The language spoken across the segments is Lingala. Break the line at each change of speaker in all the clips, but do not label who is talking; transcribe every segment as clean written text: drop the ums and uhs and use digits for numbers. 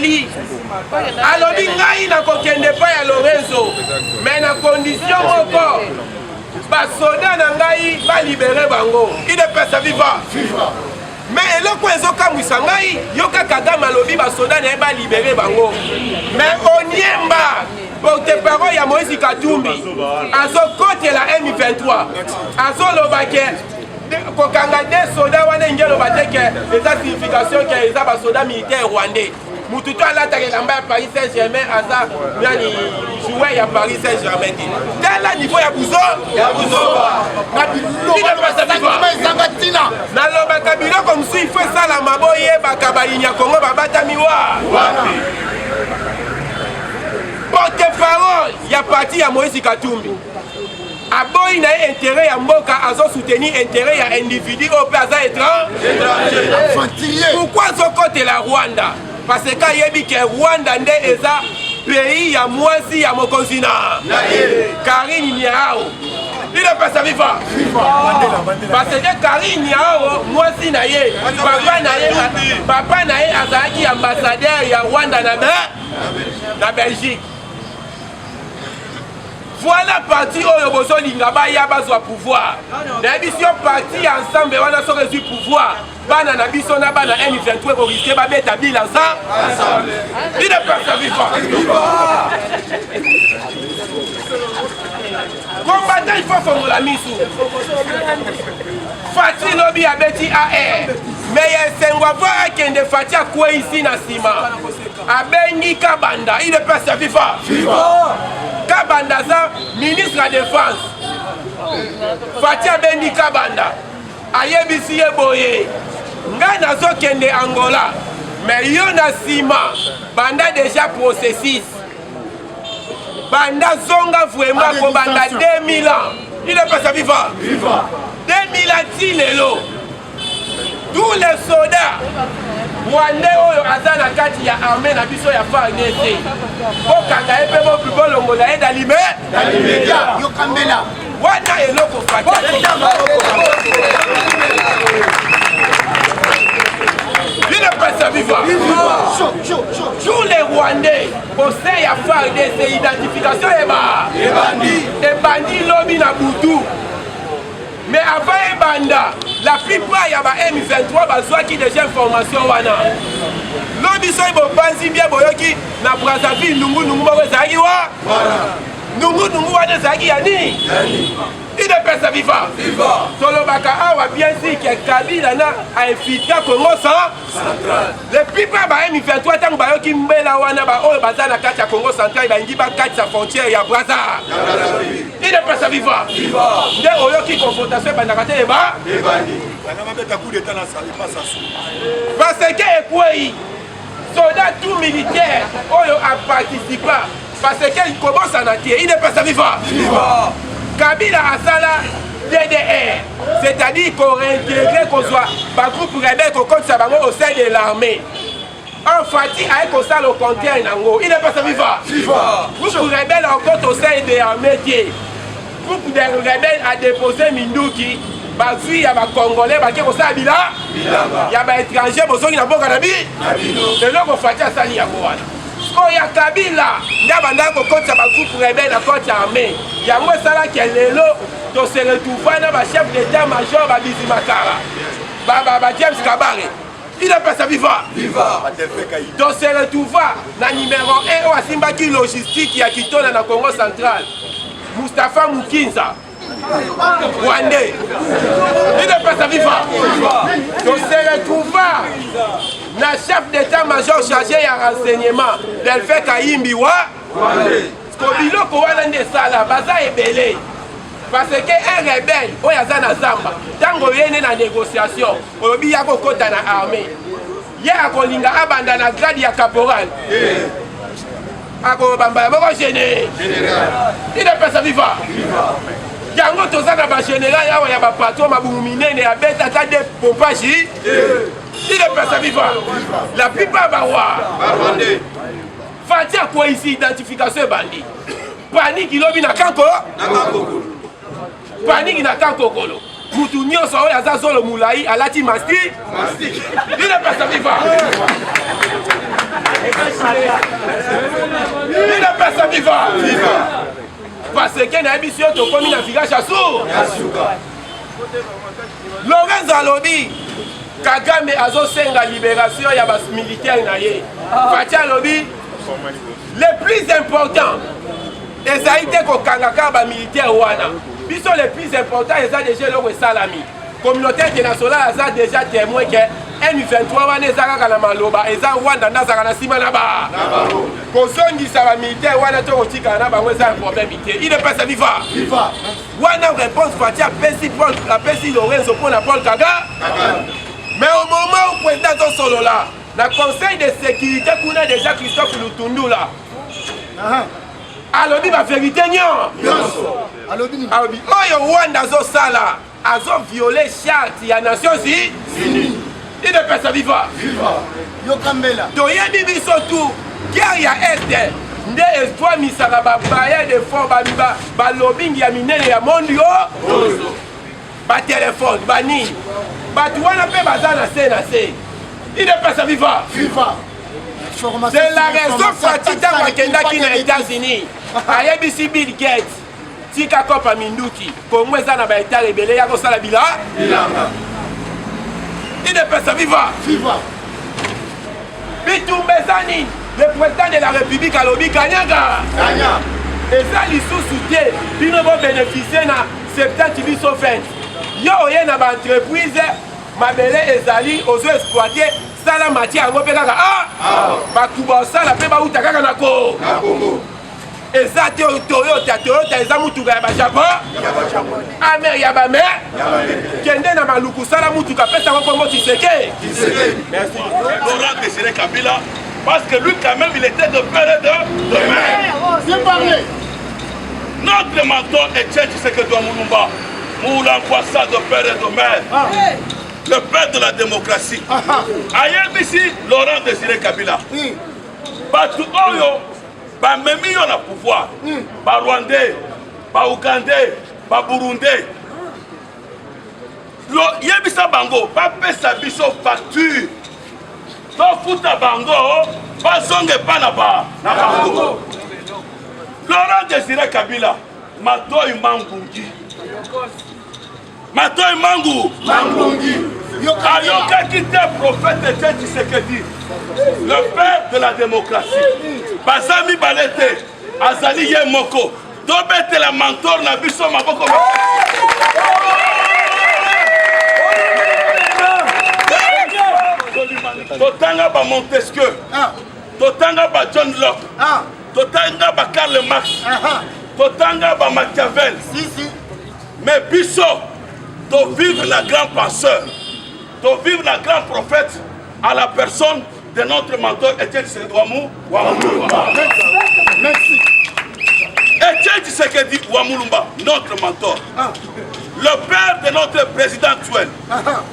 Eli alobi ngai nakokende pa ya Lorenzo mais na condition moko basoda na ngai balibere bango ide pesa viva mais eloko ezokamwisa ngai yoka Kagame alobi basoda na ye balibere bango mais Onyemba porte-parole ya Moïse Katumbi azokotela M23 azolobake kokanga de soda wana ngelo bateke eza signification ke eza basoda militaire rwandais mutu to alataka elamba ya Paris Saint-Germain aza yani joueur ya Paris Saint-Germain tela niveau ya buzo nalobaka biloko mosu ifo esalama boyebaka bayinya Kongo babatami wa porte-parole ya parti ya Moïse Katumbi aboyi na ye intérêt ya mboka azo soutenir intérêt ya individu au pe aza étranger. Pourquoi azokotela Rwanda? Parce que ayebi ke Rwanda nde eza pays ya mwasi ya mokonzi na Karine Niao. Il est pas sa viva. Parce que Karine Niao mwasi na ye papa na ye azalaki ambassadeur ya Rwanda na Belgique. Voilà parti oyo bozolinga baya bazwa pouvoir. Na biso parti ensemble wana so reçu pouvoir. Bana na biso na bana M23 ko risquer ba beta bila ça. Il ne peut pas vivre. Combattant il faut faire la mise. Fati lobi abeti AR. Mais yesengwa voir kende Fati akwe ici na sima. Abengi Kabanda, il ne peut pas vivre. Kabanda za ministre de la défense Fatia Bendi Kabanda ayebisi ye boye ngai nazokende Angola mais yo na sima banda déjà processus banda zonga vraiment ko banda 2000 ans il est pas vivant 2000 ans tilelo tous les soldats Rwandais oyo aza na kati ya armée na biso ya FARDC bokanga ye mpe bolongola ye dalime yokambela wana eloko Fatia il ne peut pas vivre tous les Rwandais au sein ya FARDC identification ebandi lobi na butu mais avant ebanda la plupart ya ba M23 bazwaki déjà information wana lobi so bopanzi bien boyoki na Brazzaville nungu moko ezalaki wa nungu wana ezalaki ya nini il ne peut pas vivre tolobaka awa bien sûr que Kabila na a infiltré Congo central les plupart ba M23 tango bayoki mbela wana ba oyo baza na kati ya Congo central baingi ba kati sa frontière ya Brazza il ne peut pas vivre nde oyoki confrontation bandaka te eba parce que ekwei soldat tout militaire oyo a participé parce que kobosa na tie il ne peut pas vivre Kabila asala DDR, c'est-à-dire qu'on réintègre qu'on soit par groupe rebelle qu'on compte ça au sein de l'armée. En Fati a ça le contraire il n'est pas vivant. Groupe rebelle en compte au sein de l'armée. Groupe de rebelles a déposé Minduki. Il y a des Congolais qui ont ça bila. Il y a des étrangers qui ont ça bila. C'est là qu'on Fati a sali à Goana. Il y a Kabila, il y a des groupe rebelle à côté armée. Il y a moi ça là qui est l'élo. Donc se retrouver dans le chef d'état-major Babizi Makara. James Kabare. Il n'est pas sa vivant. Donc se retrouver dans le numéro 1 au Asimbaki logistique qui a quitté dans le Congo central. Mustafa Mukinza. Rwandais. Il n'est pas sa vivant. Donc se retrouver dans le chef d'état-major chargé de renseignement. Delphin Kayimbiwa. Kobilo Koualande Sala. Baza Ebele. Parce qu'un rebelle, il y a un zamba. Tant qu'il y a une négociation, il y a un côté dans l'armée. Il y a un côté dans la grade de caporal. Il y a un général. Il n'est pas vivant. Il y a un autre général, il y a un patron, il y a un bête de pompage. Il n'est pas vivant. La plupart sont Fatia quoi ici, identification bandit. Panique, il y a un kanko. Panique na kankokolo. Mutu nyonso oyo aza zolo mulai alati mastic. Il n'est pas vivant. inapesa viva parce que na biso tokomi na village ya Suka. Lorenzo alobi Kagame azosenga libération ya bas militaire na ye. Fati alobi le plus important ezali te kokangaka ba militaire wana. Biso le plus important eza déjà loko salami. Communauté internationale aza déjà témoin que M23 wana ezaka na maloba eza Rwanda ndazaka na sima na ba. Kozongisa ba militaire wana to kotika na bango eza problème ité. Il ne peut pas vivre. Wana réponse Fati apesi Lorenzo pour na Paul Kagame. Mais au moment où le président solo là, le conseil de sécurité qu'on a déjà Christophe Lutundu là. Alors dit la vérité non. Alors dit oh Rwanda zo sala, azo violé charte ya Nations Unies. Il ne peut pas vivre.
Yo Kambela.
Toyebi biso tout guerre ya est. Nde espoir misala ba baye de fond ba lobbying ya minene ya monde yo. Ba téléphone, ba ni. Batu wana pe baza na se. Il ne peut pas vivre. C'est la raison Fati tango akendaki na États-Unis. Ayebisi Bill Gates. Tika kopa minduki. Kongo eza na ba état rebelle ya kosala bila. Il ne peut pas vivre. Bitumbezani. Le président de la République a lobby Kanyaga. Et ça lisusu te. Bino bo bénéficier na 70 biso fait. Yo oye na ba entreprise mabele ezali ozo exploiter sala matière ngo pe kaka batu ba sala pe ba uta kaka na Congo eza te Toyota eza mutuka ya ba Japon Amer ya ba mer kende na maluku sala mutuka pesa ngo Kongo Tshisekedi. Merci.
Laurent Désiré Kabila parce que lui quand même il était de père et de mère.
Bien parlé.
Notre mentor est Tshisekedi Mulumba. Moulan Kwasa de père et de mère. Le père de la démocratie. Ayebisi Laurent Désiré Kabila. Batu oyo ba memi yo na pouvoir. Ba Rwandais, ba Ougandais, ba Burundais. Lo yebisa bango ba pesa biso facture. To futa bango ba zonge pa na bango. Laurent Désiré Kabila matoyi mangungi. Matoyi Mangungi. Ayokaki te prophète Tshisekedi, le père de la démocratie. Bazami balete, azali ye moko. Dobete la mentor na biso maboko. Totanga ba Montesquieu. Totanga ba John Locke. Totanga ba Karl Marx. Totanga ba Machiavel. Mais biso, de vivre la grande penseur, de vivre la grande prophète à la personne de notre mentor Etienne Tshisekedi Wamulumba.
Merci.
Etienne Tshisekedi Wamulumba, notre mentor. Le père de notre président actuel,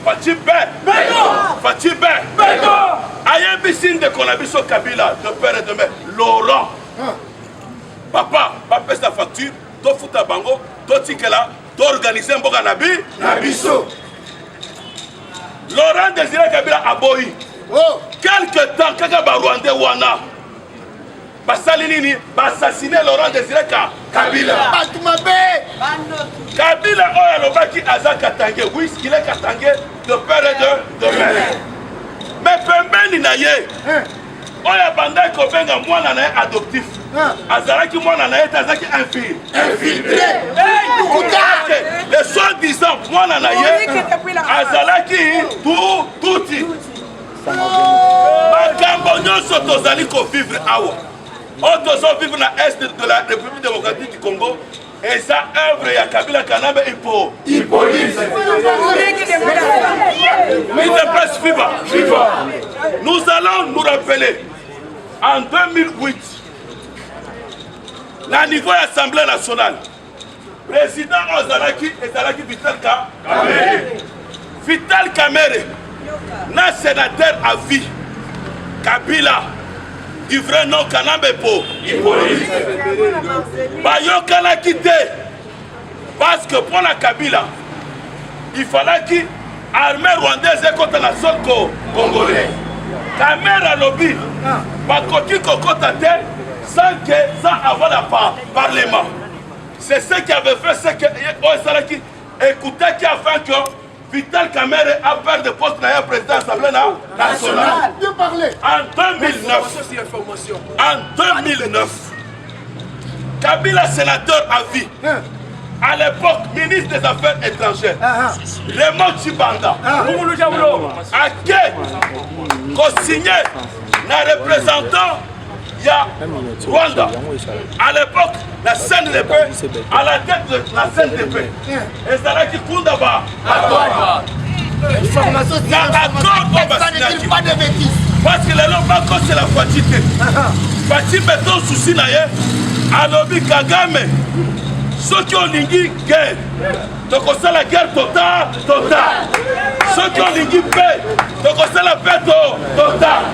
Fathi Bek. Ayebisine de Konabiso Kabila, de père et de mère, Laurent. Papa, papa sa facture, to futa bango, to tikela. D'organiser un boga nabiso. Laurent Désiré Kabila aboyi. Quelque temps kaka ba Rwandais wana. Basalinini assassiné Laurent Désiré Kabila. Kabila oya lobaki aza Katangé. Oui, il est Katangé de père et de mère. Mais pembeni na ye. Oya banda ko benga mwana na adoptif. Azalaki mwana na yeta azaki infiltré. Le soi-disant mwana na ye azalaki tuti. Makambo nyonso tozali ko vivre awa. Otozo vivre na est de la République démocratique du Congo. Et ça œuvre ya Kabila Kanambe Hippolyte. Nous allons nous rappeler en 2008, au niveau de l'Assemblée nationale, président Ozalaki Vital Kamerhe, un sénateur à vie, Kabila, du vrai nom Kanambe Hippolyte. Bayokana quitté, parce que pour la Kabila, il fallait que l'armée rwandaise est contre la sol congolais. caméra lobby bakoki kokota te sans avoir le parlement. C'est ce qui avait fait ce que Oesalaki écoutait qui a fait que Vital Kamerhe a perdu de poste dans le président de l'Assemblée nationale. En 2009, Kabila, sénateur à vie, à l'époque, ministre des Affaires étrangères, Raymond Tshibanda, a co-signé un représentant Rwanda. À l'époque, la CNDP, à la tête de la CNDP, et c'est là qui compte d'abord. Parce que les gens c'est la quantité. Fati mettons souci naïe, alobi Kagame, ceux qui ont l'ingui guerre, donc c'est la guerre totale. Ceux qui ont l'ingui paix, donc c'est la paix totale.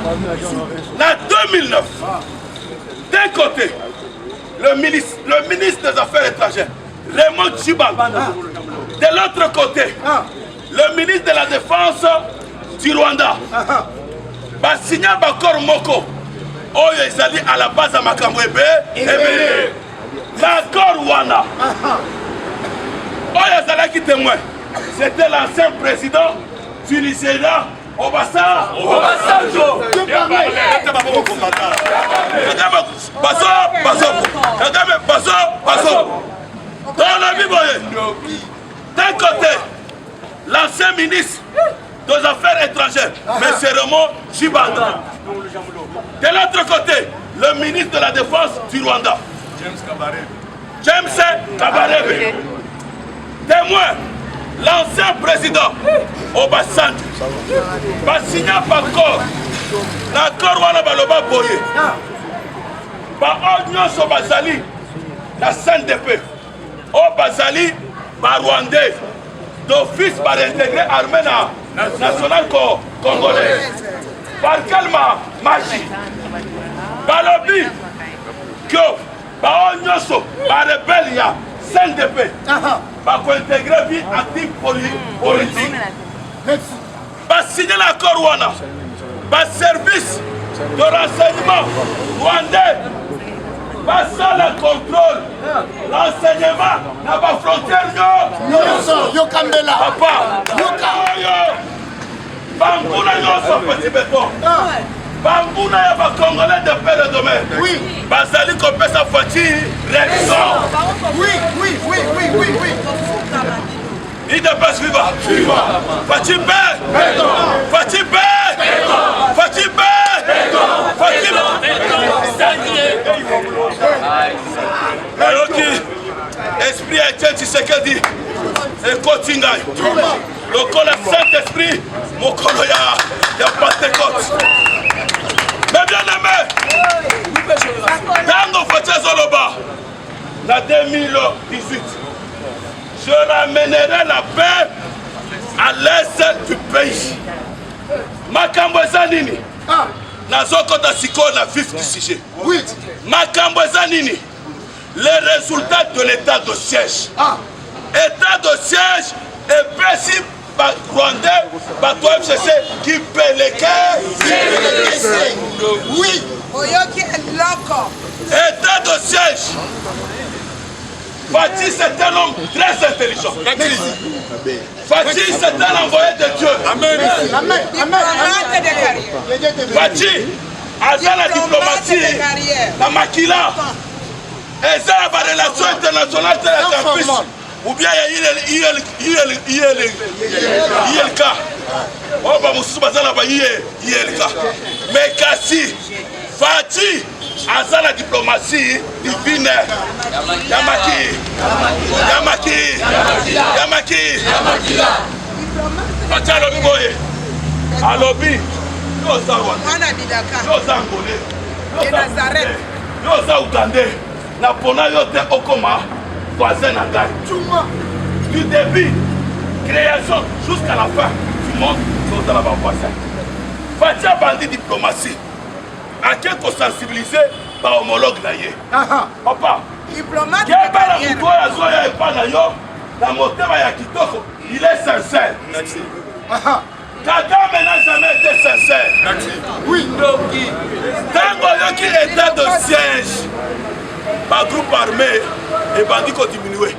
En 2009, d'un côté, le ministre des Affaires étrangères, Raymond Tshibanda. De l'autre côté, le ministre de la Défense du Rwanda. Basigna Bakor Moko. Oyo ezali à la base à Makambo Ebele. L'accord Wana. Oyo ezali qui témoin. C'était l'ancien président du Nigeria. Obasanjo. D'un côté, l'ancien ministre des Affaires étrangères, M. Raymond Tshibanda. De l'autre côté, le ministre de la Défense du Rwanda, James Kabarebe. Témoin, l'ancien président Obasanjo. Basigna Bakor. L'accord wana baloba boye. Ba nyonso bazali la CNDP. O bazali ba Rwandais. D'office par intégré armée nationale congolaise. Par quelle magie? Balobi que ba nyonso ba rebelle ya CNDP. Ba ko intégrer vie active politique. Ba signer l'accord wana. Ba service de renseignement rwandais. Ba ça le contrôle. L'enseignement na ba frontière
Yo Kambela.
Papa. Yo. Banguna yo petit béton. Banguna ya ba congolais de père de domaine.
Oui.
Bazali ko pesa fati réaction.
Oui.
Il dépasse viva. Fati B. Fati B. Fati B. Fati B. Alors qui esprit a été Tshisekedi et Kotingai. Donc le Saint-Esprit, mon colo ya Pentecôte. Mais bien aimé, dans nos fêtes Zoloba, en 2018, je ramènerai la paix à l'est du pays. Makambo Zanini, Nazoko Dasiko la vif du sujet.
Oui.
Makambo Zanini, les résultats de l'état de siège. État de siège est possible par Rwandais, par toi FCC qui paie les caisses.
Oui.
État de siège. Fati c'est un homme très intelligent. Fati c'est un envoyé de Dieu.
Amen.
Fati a dans la diplomatie, la Makila, et ça la relation internationale de la campus. Ou bien il y a le cas. Oh, bah, Moussou Bazala, il y a le cas. Mais Kassi, Fati, à la diplomatie divine. Yamaki. Fati à l'obby boye. À l'obby. Yo za Rwanda. Yo za Angolais. Yo za Ougandais. Na pona yo te okoma. Voisin à Gaï. Du début, création jusqu'à la fin du monde, c'est dans la voisin. Fatia Bandi diplomatie. À quel qu'on sensibiliser par homologue d'ailleurs. Papa,
diplomate
il est sincère. Kagame n'a jamais été sincère.
Oui.
Tango yoki état de siège par groupe armé et bandit qu'on diminué.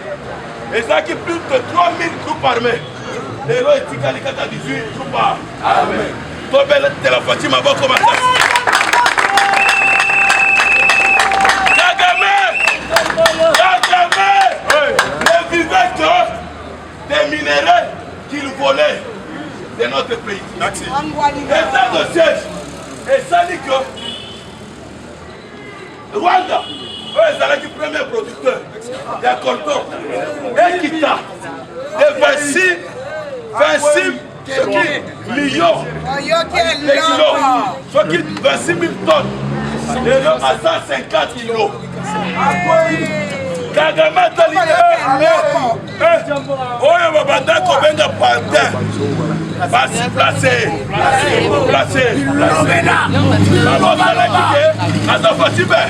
Et ça qui plus de 3000 groupes armés. Les lois éthiques à 18 troupes armées. Tobel de la Fatima Boko Matas. Kagame ne vivait que des minéraux qu'il volait de notre pays. État de siège. Et ça dit que Rwanda, eux, c'est le premier producteur de coltan et Kita de 26 millions de kilos, soit qui 26 000 tonnes, et là à 150 kilos. Kagame Tali, oyo babanda kobenga pantin, placé. Attends, Fatibé.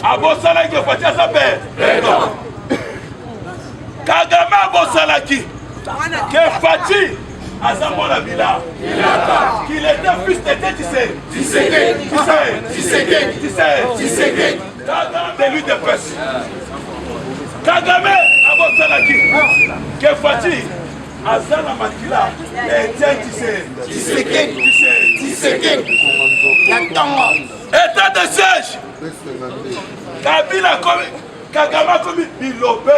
Abosalaki Fatia s'appelle. Kagame Abosalaki. Que Fati Azambo la Villa. Qu'il était fils de Tshisekedi. Kagame de lui de presse. Kagame Abosalaki. Que Fati Azala Makila. Et Tshisekedi. État de siège. Kabila comme Kagame comme Biloba.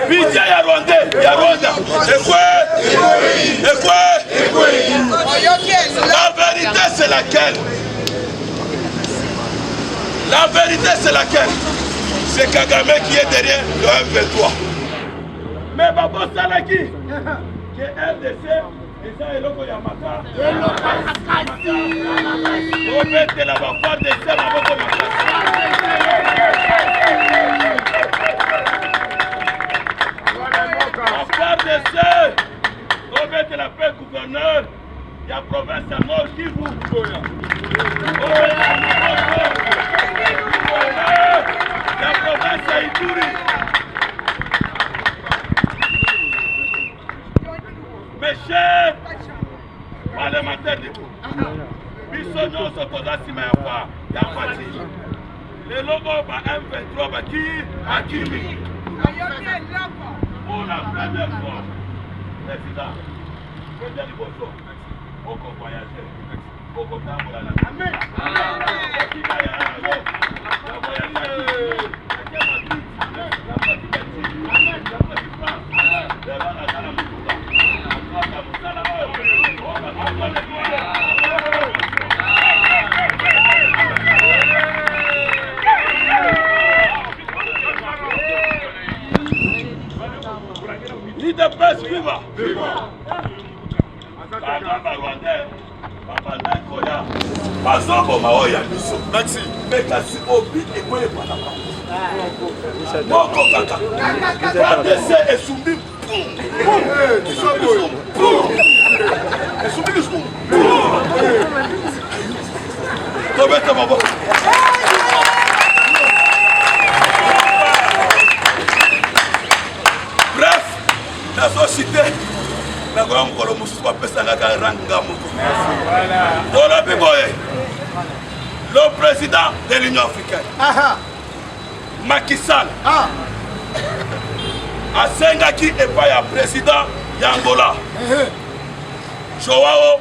Bidja ya Rwanda. Et quoi? La vérité c'est laquelle? C'est Kagame qui est derrière le M23. Mais Babo Salaki, qui est RDC, et ça est Loko Yamaka. Robert de la Bafar de Seraboko à part de ça, Robert de la paix gouverneur, il y a province à Nord Kivu. Il y a province à Ituri. Mes chers parlementaires de Bissonio Sotodasima Yafati, les logos M23 Akimi. Pour la première fois, président, du Bosso, on peut voyager, on peut faire la Amen. Leader press viva! Kagame Rwandais, Babanda Koya, Bazombo Maoya Biso. Merci. Mais kasi obi ekoye bana ba. Moko kaka. RDC esumbi. Esumbi sum. Tobeta babo. Bref, la société le président de l'Union africaine, Macky Sall, a Sengaki et pas le président d'Angola, Joao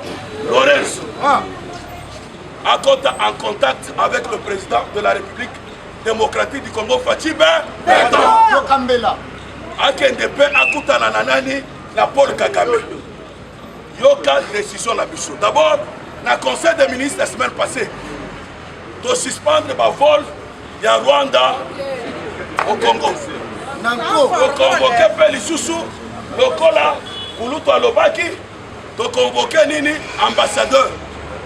Lourenço, en contact avec le président de la République démocratique du Congo, Fatimbe Kambela. Akendepe akutana na nani na Paul Kagame. Yoka décision la bicho. D'abord, na conseil des ministres la semaine passée, de suspendre le vol de Rwanda au Congo. De convoquer Pelisusu, le Kola, Kuluto Alobaki, de convoquer Nini, ambassadeur.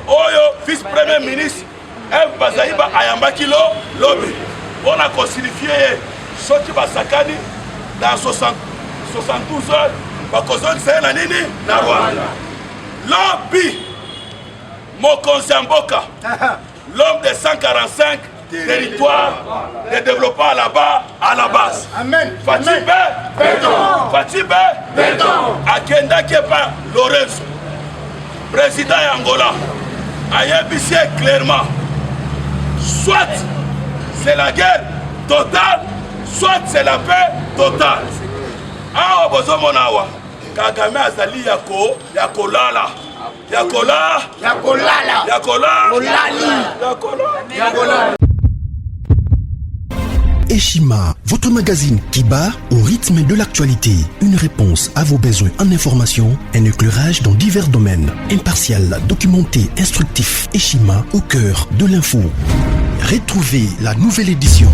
Oyo, vice-premier ministre, F. Bazaïba Ayambaki Lobby. On a consignifié Soti Basakani dans 72 heures bakozongisa ye na nini na Rwanda. Lobi mokonzi ya mboka, l'homme de 145 territoires de développement là-bas à la base.
Amen.
Fatibe akendaki pa Lorenzo, président ya Angola, ayebisi clairement, soit c'est la guerre totale, soit c'est la paix totale. Awa bozomona awa Kagame azali ya kolala.
Eshima, votre magazine qui bat au rythme de l'actualité. Une réponse à vos besoins en information, un éclairage dans divers domaines. Impartial, documenté, instructif. Eshima au cœur de l'info. Retrouvez la nouvelle édition.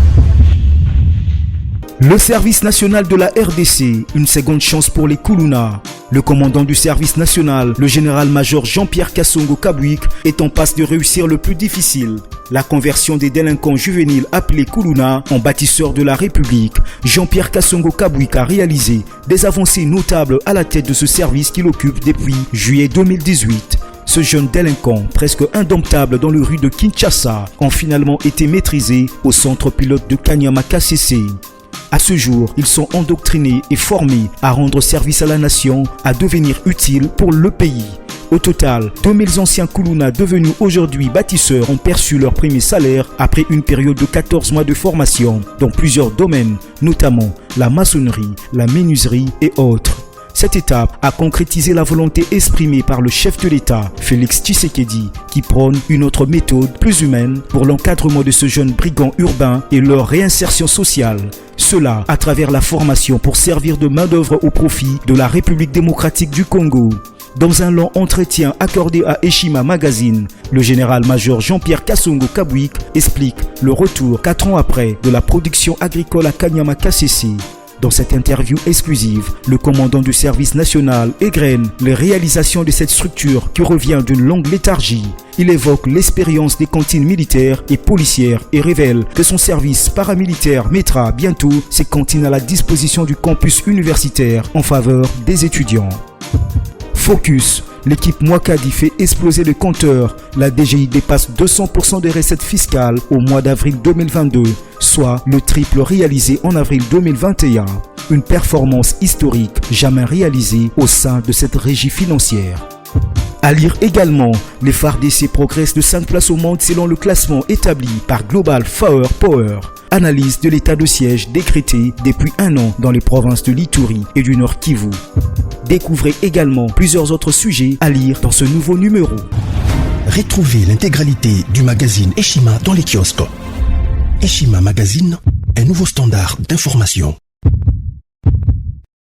Le service national de la RDC, une seconde chance pour les Kuluna. Le commandant du service national, le général-major Jean-Pierre Kassongo Kabouik, est en passe de réussir le plus difficile. La conversion des délinquants juvéniles appelés Kuluna en bâtisseurs de la République. Jean-Pierre Kassongo Kabouik a réalisé des avancées notables à la tête de ce service qu'il occupe depuis juillet 2018. Ce jeune délinquant, presque indomptable dans les rues de Kinshasa, ont finalement été maîtrisés au centre pilote de Kanyama KCC. À ce jour, ils sont endoctrinés et formés à rendre service à la nation, à devenir utiles pour le pays. Au total, 2000 anciens Kuluna devenus aujourd'hui bâtisseurs ont perçu leur premier salaire après une période de 14 mois de formation dans plusieurs domaines, notamment la maçonnerie, la menuiserie et autres. Cette étape a concrétisé la volonté exprimée par le chef de l'État, Félix Tshisekedi, qui prône une autre méthode plus humaine pour l'encadrement de ce jeune brigand urbain et leur réinsertion sociale. Cela à travers la formation pour servir de main-d'œuvre au profit de la République démocratique du Congo. Dans un long entretien accordé à Eshima Magazine, le général-major Jean-Pierre Kassongo Kabouik explique le retour 4 ans après de la production agricole à Kanyama KCC. Dans cette interview exclusive, le commandant du service national égrène les réalisations de cette structure qui revient d'une longue léthargie. Il évoque l'expérience des cantines militaires et policières et révèle que son service paramilitaire mettra bientôt ses cantines à la disposition du campus universitaire en faveur des étudiants. Focus. L'équipe Mwakadi fait exploser le compteur. La DGI dépasse 200% des recettes fiscales au mois d'avril 2022, soit le triple réalisé en avril 2021. Une performance historique jamais réalisée au sein de cette régie financière. À lire également, les FARDC progressent de 5 places au monde selon le classement établi par Global Power. Analyse de l'état de siège décrété depuis 1 an dans les provinces de l'Ituri et du Nord Kivu. Découvrez également plusieurs autres sujets à lire dans ce nouveau numéro.
Retrouvez l'intégralité du magazine Eshima dans les kiosques. Eshima Magazine, un nouveau standard d'information.